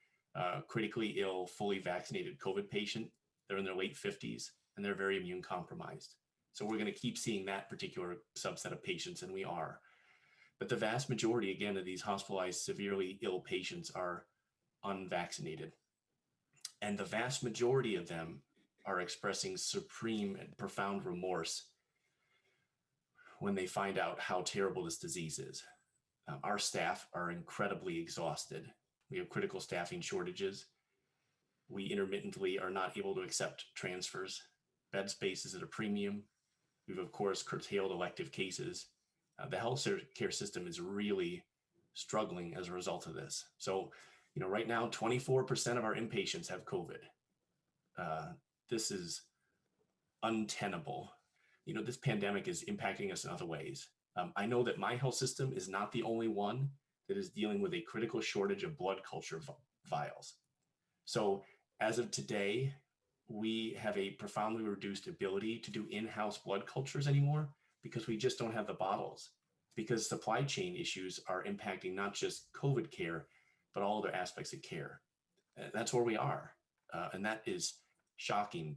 critically ill, fully vaccinated COVID patient. They're in their late 50s and they're very immune compromised. So we're going to keep seeing that particular subset of patients, and we are. But the vast majority, again, of these hospitalized severely ill patients are unvaccinated. And the vast majority of them are expressing supreme and profound remorse when they find out how terrible this disease is. Our staff are incredibly exhausted. We have critical staffing shortages. We intermittently are not able to accept transfers. Bed space is at a premium. We've, of course, curtailed elective cases. The health care system is really struggling as a result of this. So, right now, 24% of our inpatients have COVID. This is untenable. This pandemic is impacting us in other ways. I know that my health system is not the only one that is dealing with a critical shortage of blood culture vials. So as of today, we have a profoundly reduced ability to do in-house blood cultures anymore because we just don't have the bottles, because supply chain issues are impacting not just COVID care, but all other aspects of care. That's where we are. And that is shocking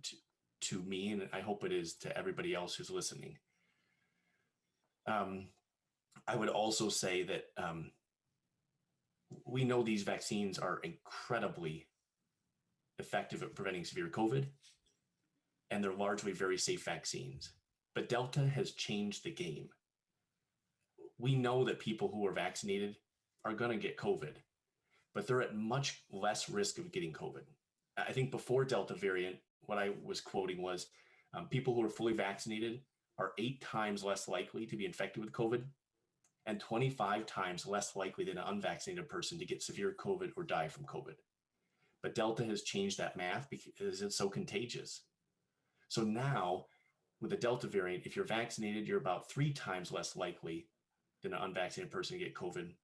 to me, and I hope it is to everybody else who's listening. I would also say that we know these vaccines are incredibly effective at preventing severe COVID, and they're largely very safe vaccines. But Delta has changed the game. We know that people who are vaccinated are going to get COVID, but they're at much less risk of getting COVID. I think before Delta variant, what I was quoting was people who are fully vaccinated are 8 times less likely to be infected with COVID and 25 times less likely than an unvaccinated person to get severe COVID or die from COVID. But Delta has changed that math because it's so contagious. So now with the Delta variant, if you're vaccinated, you're about 3 times less likely than an unvaccinated person to get COVID.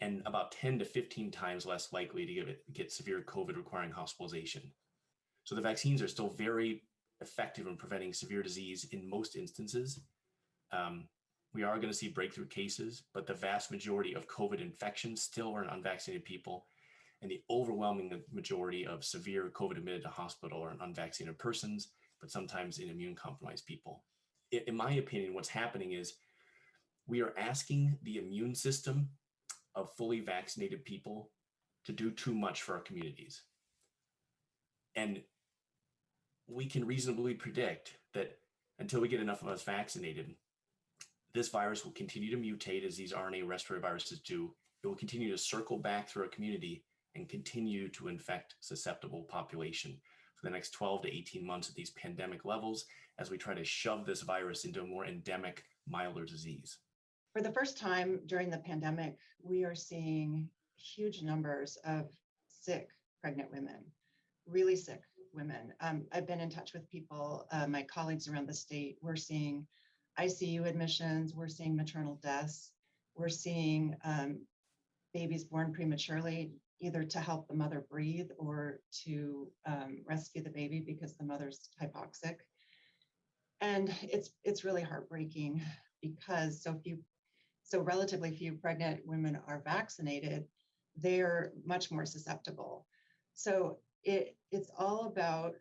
and about 10 to 15 times less likely to get severe COVID requiring hospitalization. So the vaccines are still very effective in preventing severe disease in most instances. We are going to see breakthrough cases, but the vast majority of COVID infections still are in unvaccinated people, and the overwhelming majority of severe COVID admitted to hospital are in unvaccinated persons, but sometimes in immune compromised people. In my opinion, what's happening is we are asking the immune system of fully vaccinated people to do too much for our communities. And we can reasonably predict that until we get enough of us vaccinated, this virus will continue to mutate as these RNA respiratory viruses do. It will continue to circle back through our community and continue to infect susceptible population for the next 12 to 18 months at these pandemic levels as we try to shove this virus into a more endemic, milder disease. For the first time during the pandemic, we are seeing huge numbers of sick pregnant women, really sick women. I've been in touch with people, my colleagues around the state. We're seeing ICU admissions, we're seeing maternal deaths, we're seeing babies born prematurely, either to help the mother breathe or to rescue the baby because the mother's hypoxic. And it's really heartbreaking because so relatively few pregnant women are vaccinated. They're much more susceptible. So it's all about,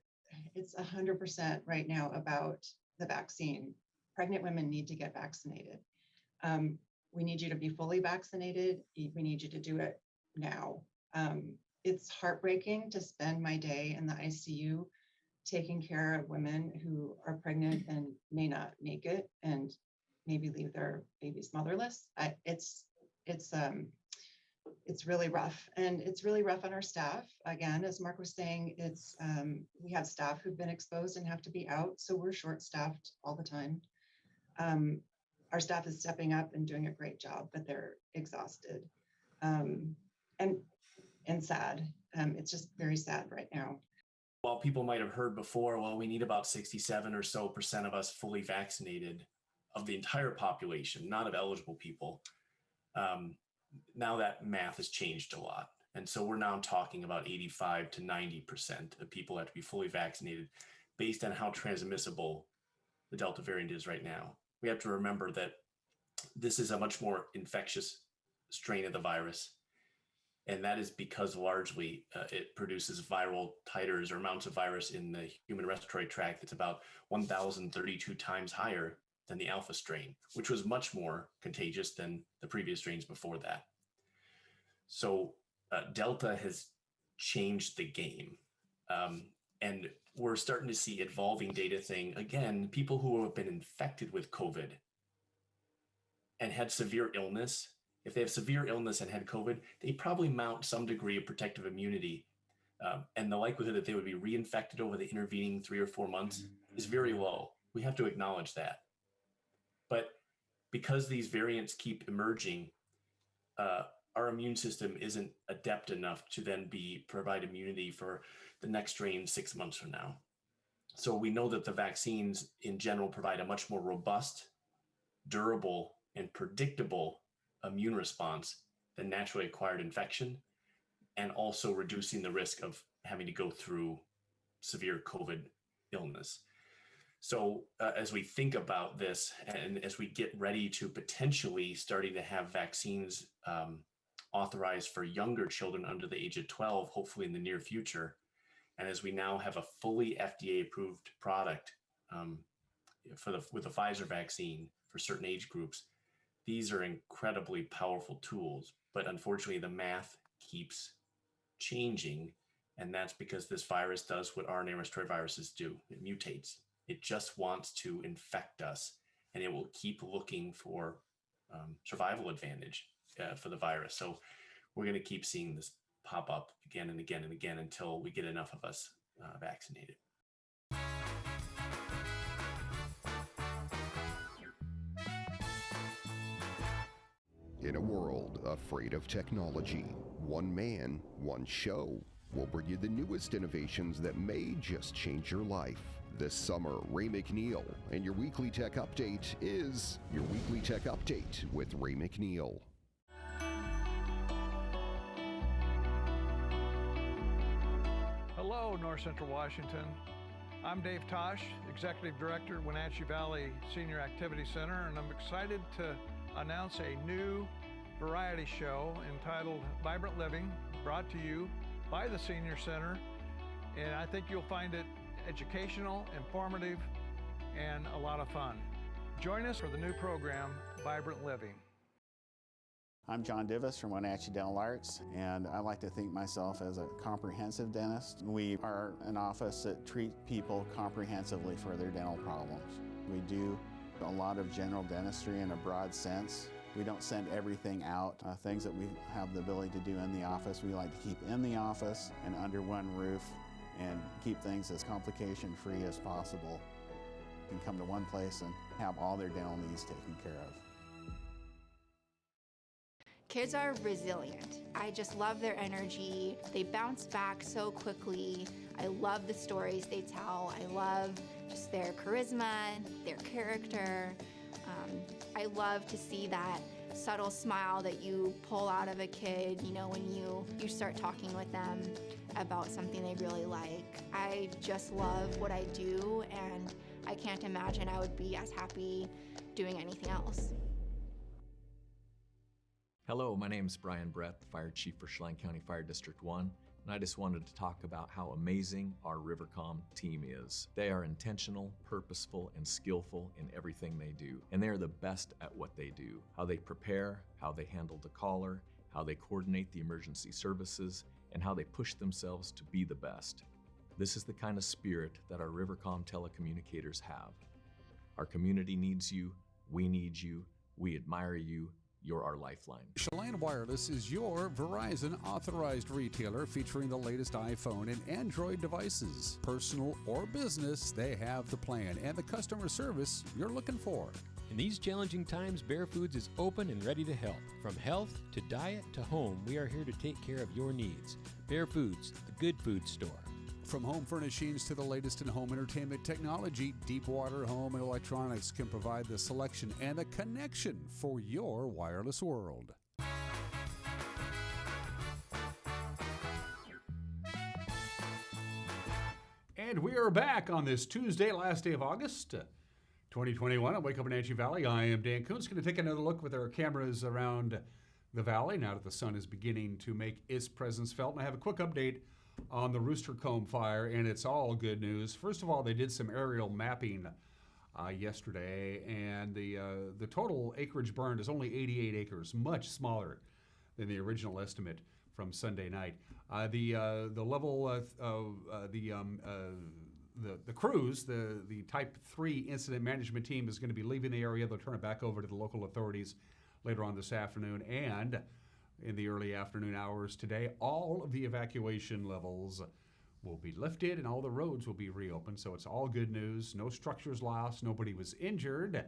it's 100% right now about the vaccine. Pregnant women need to get vaccinated. We need you to be fully vaccinated. We need you to do it now. It's heartbreaking to spend my day in the ICU taking care of women who are pregnant and may not make it and maybe leave their babies motherless. It's really rough, and it's really rough on our staff. Again, as Mark was saying, we have staff who've been exposed and have to be out, so we're short-staffed all the time. Our staff is stepping up and doing a great job, but they're exhausted and sad. It's just very sad right now. While people might have heard before, well, we need about 67% or so of us fully vaccinated of the entire population, not of eligible people. Now that math has changed a lot. And so we're now talking about 85 to 90% of people have to be fully vaccinated based on how transmissible the Delta variant is right now. We have to remember that this is a much more infectious strain of the virus. And that is because largely it produces viral titers or amounts of virus in the human respiratory tract that's about 1,032 times higher than the alpha strain, which was much more contagious than the previous strains before that. So Delta has changed the game. And we're starting to see evolving data saying, again, people who have been infected with COVID and had severe illness, if they have severe illness and had COVID, they probably mount some degree of protective immunity. And the likelihood that they would be reinfected over the intervening 3 or 4 months is very low. We have to acknowledge that. But because these variants keep emerging, our immune system isn't adept enough to then provide immunity for the next strain 6 months from now. So we know that the vaccines in general provide a much more robust, durable, and predictable immune response than naturally acquired infection, and also reducing the risk of having to go through severe COVID illness. So as we think about this, and as we get ready to potentially starting to have vaccines authorized for younger children under the age of 12, hopefully in the near future, and as we now have a fully FDA-approved product with the Pfizer vaccine for certain age groups, these are incredibly powerful tools. But unfortunately, the math keeps changing, and that's because this virus does what RNA respiratory viruses do. It mutates. It just wants to infect us, and it will keep looking for survival advantage for the virus. So we're going to keep seeing this pop up again and again and again until we get enough of us vaccinated. In a world afraid of technology, one man, one show will bring you the newest innovations that may just change your life. This summer, Ray McNeil and your Weekly Tech Update is your Weekly Tech Update with Ray McNeil. North Central Washington. I'm Dave Tosh, Executive Director, Wenatchee Valley Senior Activity Center, and I'm excited to announce a new variety show entitled Vibrant Living, brought to you by the Senior Center, and I think you'll find it educational, informative, and a lot of fun. Join us for the new program, Vibrant Living. I'm John Divis from Wenatchee Dental Arts, and I like to think myself as a comprehensive dentist. We are an office that treats people comprehensively for their dental problems. We do a lot of general dentistry in a broad sense. We don't send everything out. Things that we have the ability to do in the office, we like to keep in the office and under one roof and keep things as complication-free as possible. You can come to one place and have all their dental needs taken care of. Kids are resilient. I just love their energy. They bounce back so quickly. I love the stories they tell. I love just their charisma, their character. I love to see that subtle smile that you pull out of a kid, you know, when you start talking with them about something they really like. I just love what I do, and I can't imagine I would be as happy doing anything else. Hello, my name is Brian Brett, the Fire Chief for Schlein County Fire District 1, and I just wanted to talk about how amazing our Rivercom team is. They are intentional, purposeful, and skillful in everything they do, and they are the best at what they do. How they prepare, how they handle the caller, how they coordinate the emergency services, and how they push themselves to be the best. This is the kind of spirit that our Rivercom telecommunicators have. Our community needs you, we need you, we admire you, you're our lifeline. Schlein Wireless is your Verizon authorized retailer featuring the latest iPhone and Android devices. Personal or business, they have the plan and the customer service you're looking for. In these challenging times, Bear Foods is open and ready to help. From health to diet to home, we are here to take care of your needs. Bear Foods, the good food store. From home furnishings to the latest in home entertainment technology, Deepwater Home and Electronics can provide the selection and the connection for your wireless world. And we are back on this Tuesday, last day of August, 2021 at Wake Up Wenatchee Valley. I am Dan Kuntz. Going to take another look with our cameras around the valley now that the sun is beginning to make its presence felt. And I have a quick update on the Rooster Comb fire, and it's all good news. First of all, they did some aerial mapping yesterday, and the total acreage burned is only 88 acres, much smaller than the original estimate from Sunday night. The level the crews, the Type 3 incident management team is going to be leaving the area. They'll turn it back over to the local authorities later on this afternoon, and in the early afternoon hours today, all of the evacuation levels will be lifted and all the roads will be reopened. So it's all good news. No structures lost. Nobody was injured.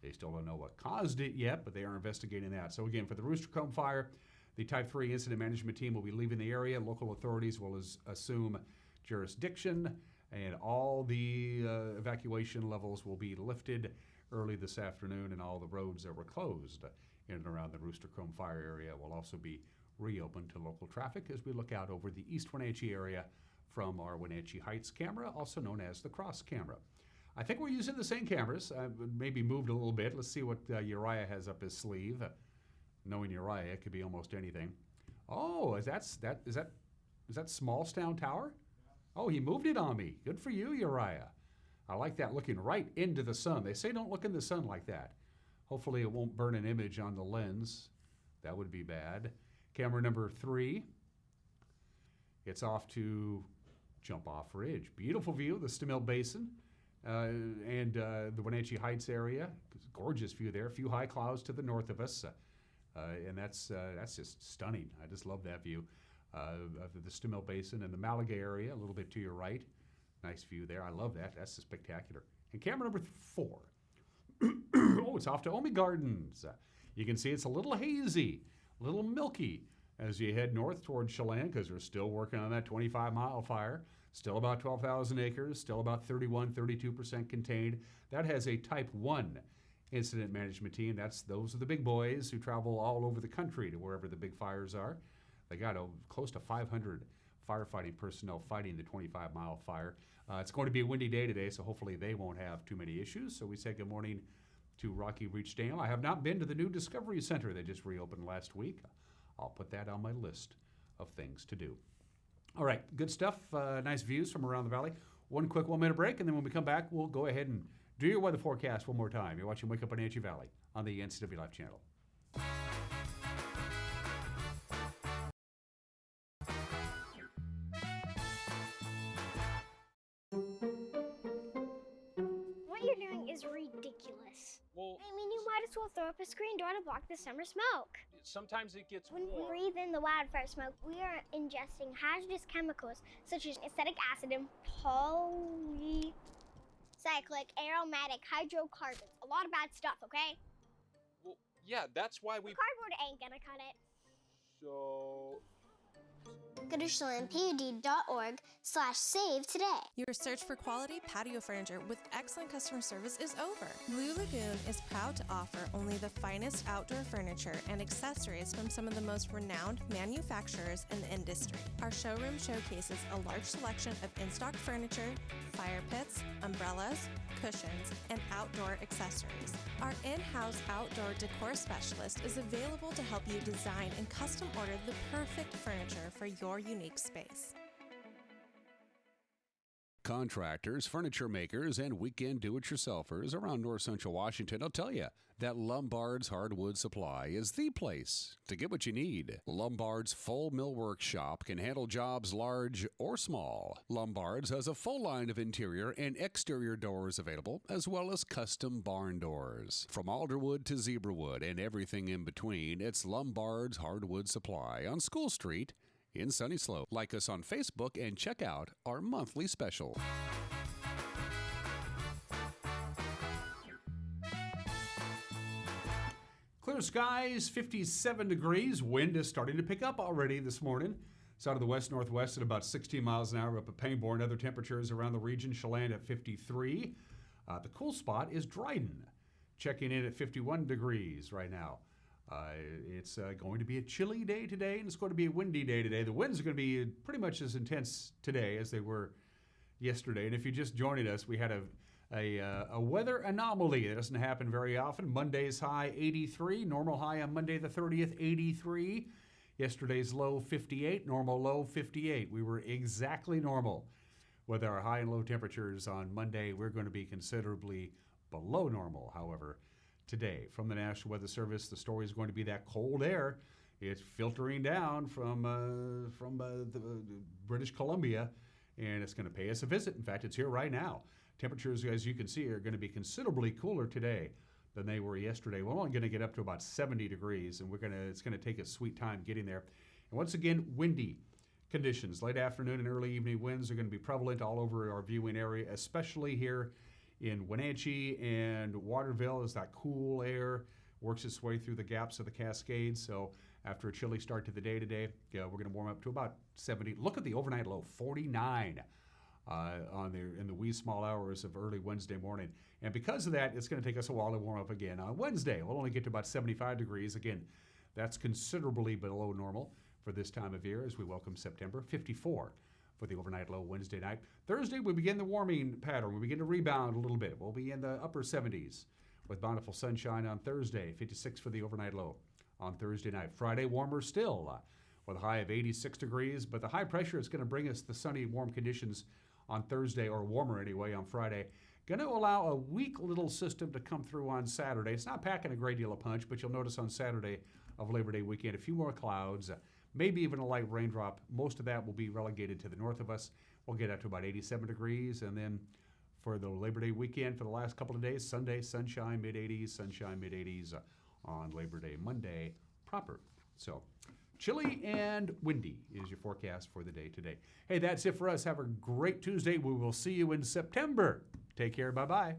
They still don't know what caused it yet, but they are investigating that. So again, for the Rooster Comb fire, the Type 3 incident management team will be leaving the area. Local authorities will assume jurisdiction, and all the evacuation levels will be lifted early this afternoon, and all the roads that were closed in and around the Rooster Comb fire area will also be reopened to local traffic as we look out over the East Wenatchee area from our Wenatchee Heights camera, also known as the Cross camera. I think we're using the same cameras, maybe moved a little bit. Let's see what Uriah has up his sleeve. Knowing Uriah, it could be almost anything. Oh, is that Smallstown Tower? Oh, he moved it on me. Good for you, Uriah. I like that, looking right into the sun. They say don't look in the sun like that. Hopefully it won't burn an image on the lens. That would be bad. Camera number 3. It's off to Jump Off Ridge. Beautiful view of the Stamil Basin and the Wenatchee Heights area. Gorgeous view there. A few high clouds to the north of us. And that's just stunning. I just love that view of the Stamil Basin and the Malaga area, a little bit to your right. Nice view there. I love that. That's spectacular. And camera number 4. Oh, it's off to Omi Gardens. You can see it's a little hazy, a little milky as you head north toward Schlein, because we're still working on that 25-mile fire. Still about 12,000 acres, still about 32% contained. That has a Type 1 incident management team. Those are the big boys who travel all over the country to wherever the big fires are. They got close to 500 firefighting personnel fighting the 25-mile fire. It's going to be a windy day today, so hopefully they won't have too many issues. So we say good morning to Rocky Reach Dale. I have not been to the new Discovery Center that just reopened last week. I'll put that on my list of things to do. All right, good stuff. Nice views from around the valley. One quick 1-minute break, and then when we come back, we'll go ahead and do your weather forecast one more time. You're watching Wake Up Wenatchee Valley on the NCW Life channel. What you're doing is ridiculous. Well, I mean, you might as well throw up a screen door to block the summer smoke. sometimes it gets When we warm. breathe in the wildfire smoke, we are ingesting hazardous chemicals such as acetic acid and polycyclic aromatic hydrocarbons. A lot of bad stuff, okay? Well, yeah, that's why we... Cardboard ain't gonna cut it. So... Go to schlein.org/save today. Your search for quality patio furniture with excellent customer service is over. Blue Lagoon is proud to offer only the finest outdoor furniture and accessories from some of the most renowned manufacturers in the industry. Our showroom showcases a large selection of in-stock furniture, fire pits, umbrellas, cushions, and outdoor accessories. Our in-house outdoor decor specialist is available to help you design and custom order the perfect furniture for your unique space. Contractors, furniture makers, and weekend do-it-yourselfers around north central Washington will tell you that Lombard's Hardwood Supply is the place to get what you need. Lombard's full millwork shop can handle jobs large or small. Lombard's has a full line of interior and exterior doors available, as well as custom barn doors. From alderwood to zebrawood and everything in between, it's Lombard's Hardwood Supply on School Street in Sunny Slope. Like us on Facebook and check out our monthly special. Clear skies, 57 degrees. Wind is starting to pick up already this morning. It's out of the west-northwest at about 16 miles an hour up at Pangbourne. Other temperatures around the region, Schlein at 53. The cool spot is Dryden, checking in at 51 degrees right now. It's going to be a chilly day today, and it's going to be a windy day today. The winds are going to be pretty much as intense today as they were yesterday. And if you're just joining us, we had a weather anomaly that doesn't happen very often. Monday's high 83, normal high on Monday the 30th 83. Yesterday's low 58, normal low 58. We were exactly normal with our high and low temperatures on Monday. We're going to be considerably below normal, however. Today, from the National Weather Service, the story is going to be that cold air. It's filtering down from the British Columbia, and it's going to pay us a visit. In fact, it's here right now. Temperatures, as you can see, are going to be considerably cooler today than they were yesterday. We're only going to get up to about 70 degrees, and it's going to take a sweet time getting there. And once again, windy conditions. Late afternoon and early evening winds are going to be prevalent all over our viewing area, especially here in Wenatchee and Waterville, as that cool air works its way through the gaps of the Cascades. So after a chilly start to the day today, we're going to warm up to about 70. Look at the overnight low, 49 in the wee small hours of early Wednesday morning. And because of that, it's going to take us a while to warm up again. On Wednesday, we'll only get to about 75 degrees. Again, that's considerably below normal for this time of year as we welcome September. 54 for the overnight low Wednesday night. Thursday, we begin the warming pattern. We begin to rebound a little bit. We'll be in the upper 70s with bountiful sunshine on Thursday. 56 for the overnight low on Thursday night. Friday, warmer still with a high of 86 degrees. But the high pressure is going to bring us the sunny, warm conditions on Thursday, or warmer anyway, on Friday. Going to allow a weak little system to come through on Saturday. It's not packing a great deal of punch, but you'll notice on Saturday of Labor Day weekend, a few more clouds, maybe even a light raindrop. Most of that will be relegated to the north of us. We'll get up to about 87 degrees. And then for the Labor Day weekend, for the last couple of days, Sunday, sunshine, mid-80s, sunshine, mid-80s on Labor Day Monday proper. So chilly and windy is your forecast for the day today. Hey, that's it for us. Have a great Tuesday. We will see you in September. Take care. Bye-bye.